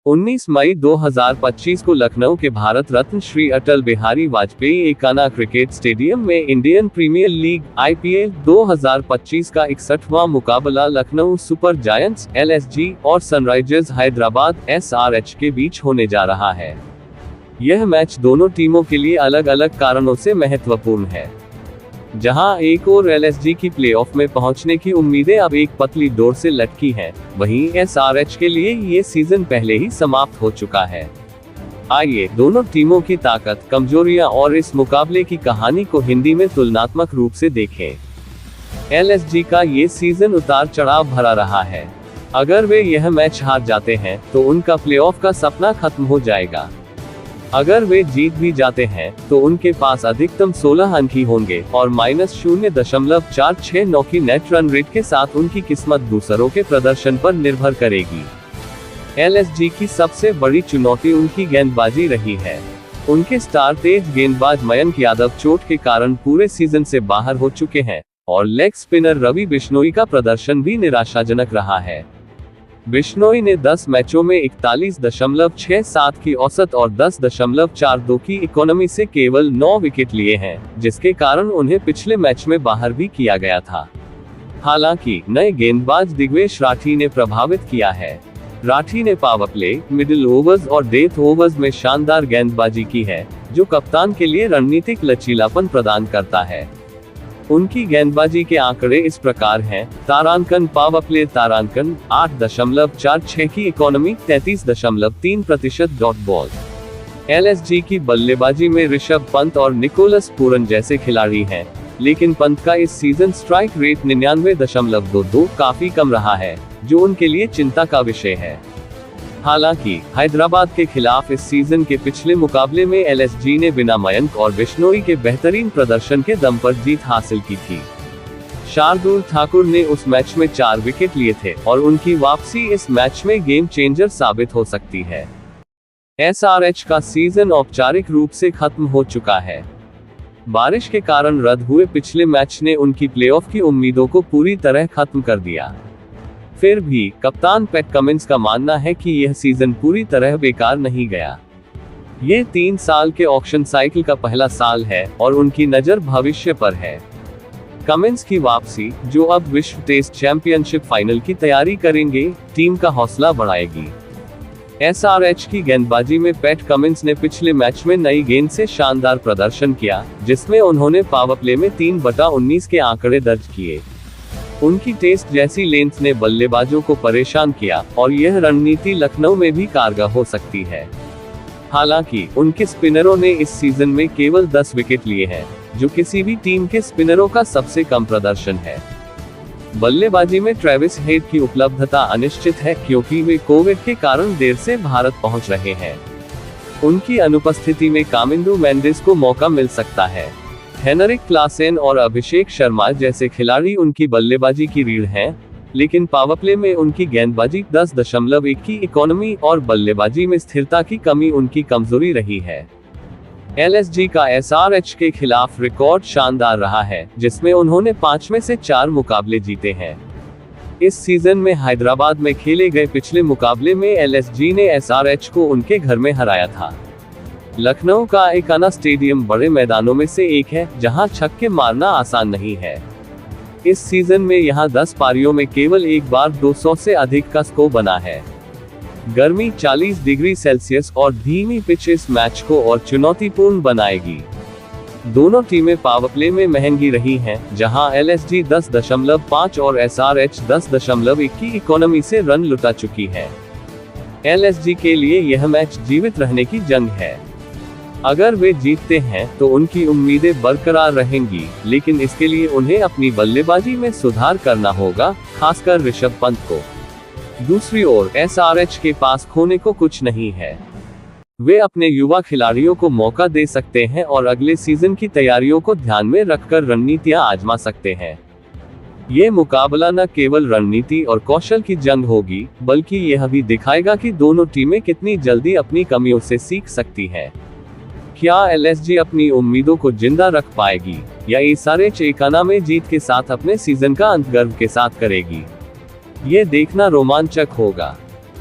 19 मई 2025 को लखनऊ के Bharat Ratna Shri Atal Bihari Vajpayee Ekana cricket stadium में इंडियन प्रीमियर लीग IPL 2025 का 61वां मुकाबला लखनऊ सुपर जायंट्स LSG और सनराइजर्स हैदराबाद SRH के बीच होने जा रहा है। यह मैच दोनों टीमों के लिए अलग अलग कारणों से महत्वपूर्ण है। जहां एक और LSG की प्लेऑफ में पहुंचने की उम्मीदें अब एक पतली डोर से लटकी हैं, वहीं SRH के लिए ये सीजन पहले ही समाप्त हो चुका है। आइए दोनों टीमों की ताकत, कमजोरियां और इस मुकाबले की कहानी को हिंदी में तुलनात्मक रूप से देखें। LSG का ये सीजन उतार चढ़ाव भरा रहा है। अगर वे यह मैच हार जाते हैं तो उनका प्लेऑफ का सपना खत्म हो जाएगा। अगर वे जीत भी जाते हैं तो उनके पास अधिकतम 16 अंक ही होंगे और -0.469 की नेट रन रेट के साथ उनकी किस्मत दूसरों के प्रदर्शन पर निर्भर करेगी। LSG की सबसे बड़ी चुनौती उनकी गेंदबाजी रही है। उनके स्टार तेज गेंदबाज मयंक यादव चोट के कारण पूरे सीजन से बाहर हो चुके हैं और लेग स्पिनर रवि बिश्नोई का प्रदर्शन भी निराशाजनक रहा है। बिश्नोई ने 10 मैचों में 41.67 की औसत और 10.42 की इकोनॉमी से केवल 9 विकेट लिए हैं, जिसके कारण उन्हें पिछले मैच में बाहर भी किया गया था। हालांकि नए गेंदबाज दिग्वेश राठी ने प्रभावित किया है। राठी ने पावर प्ले, मिडिल ओवर्स और डेथ ओवर्स में शानदार गेंदबाजी की है, जो कप्तान के लिए रणनीतिक लचीलापन प्रदान करता है। उनकी गेंदबाजी के आंकड़े इस प्रकार हैं: तारांकन पावर प्ले तारांकन 8.46 की इकोनॉमी 33.3% डॉट बॉल। LSG की बल्लेबाजी में ऋषभ पंत और निकोलस पूरन जैसे खिलाड़ी हैं, लेकिन पंत का इस सीजन स्ट्राइक रेट 99.22 काफी कम रहा है, जो उनके लिए चिंता का विषय है। हालांकि हैदराबाद के खिलाफ इस सीजन के पिछले मुकाबले में LSG ने बिना मयंक और बिश्नोई के बेहतरीन प्रदर्शन के दम पर जीत हासिल की थी। शार्दुल ठाकुर ने उस मैच में 4 विकेट लिए थे और उनकी वापसी इस मैच में गेम चेंजर साबित हो सकती है। SRH का सीजन औपचारिक रूप से खत्म हो चुका है। बारिश के कारण रद्द हुए पिछले मैच ने उनकी प्लेऑफ की उम्मीदों को पूरी तरह खत्म कर दिया। फिर भी कप्तान पैट कमिंस का मानना है कि यह सीजन पूरी तरह बेकार नहीं गया। ये 3 साल के ऑक्शन साइकिल का पहला साल है और उनकी नज़र भविष्य पर है। कमिंस की वापसी, जो अब विश्व टेस्ट चैंपियनशिप फाइनल की तैयारी करेंगे, टीम का हौसला बढ़ाएगी। SRH की गेंदबाजी में पैट कमिंस ने पिछले मैच में नई गेंद से शानदार प्रदर्शन किया, जिसमें उन्होंने पावर प्ले में 3/19 के आंकड़े दर्ज किए। उनकी टेस्ट जैसी लेंथ ने बल्लेबाजों को परेशान किया और यह रणनीति लखनऊ में भी कारगर हो सकती है। हालांकि उनके स्पिनरों ने इस सीजन में केवल 10 विकेट लिए हैं, जो किसी भी टीम के स्पिनरों का सबसे कम प्रदर्शन है। बल्लेबाजी में ट्रेविस हेड की उपलब्धता अनिश्चित है, क्योंकि वे कोविड के कारण देर से भारत पहुंच रहे हैं। उनकी अनुपस्थिति में कामिंदु मेंडिस को मौका मिल सकता है। हेनरिक क्लासेन और अभिषेक शर्मा जैसे खिलाड़ी उनकी बल्लेबाजी की रीढ़ हैं, लेकिन पावर प्ले में उनकी गेंदबाजी 10.1 की इकोनॉमी और बल्लेबाजी में स्थिरता की कमी उनकी कमजोरी रही है। LSG का SRH के खिलाफ रिकॉर्ड शानदार रहा है, जिसमें उन्होंने 5 में से 4 मुकाबले जीते हैं। इस सीजन में हैदराबाद में खेले गए पिछले मुकाबले में LSG ने SRH को उनके घर में हराया था। लखनऊ का एकाना स्टेडियम बड़े मैदानों में से एक है, जहां छक्के मारना आसान नहीं है। इस सीजन में यहां 10 पारियों में केवल एक बार 200 से अधिक का स्कोर बना है। गर्मी 40 डिग्री सेल्सियस और धीमी पिच इस मैच को और चुनौतीपूर्ण बनाएगी। दोनों टीमें पावर प्ले में महंगी रही हैं, जहां LSG 10.5 और SRH 10.1 की इकोनॉमी से रन लुटा चुकी है। LSG के लिए यह मैच जीवित रहने की जंग है। अगर वे जीतते हैं तो उनकी उम्मीदें बरकरार रहेंगी, लेकिन इसके लिए उन्हें अपनी बल्लेबाजी में सुधार करना होगा, खासकर ऋषभ पंत को। दूसरी ओर SRH के पास खोने को कुछ नहीं है। वे अपने युवा खिलाड़ियों को मौका दे सकते हैं और अगले सीजन की तैयारियों को ध्यान में रखकर रणनीतियां आजमा सकते हैं। ये मुकाबला न केवल रणनीति और कौशल की जंग होगी, बल्कि यह भी दिखाएगा कि दोनों टीमें कितनी जल्दी अपनी कमियों से सीख सकती हैं। क्या LSG अपनी उम्मीदों को जिंदा रख पाएगी या SRH एकाना में जीत के साथ अपने सीजन का अंत गर्व के साथ करेगी? ये देखना रोमांचक होगा।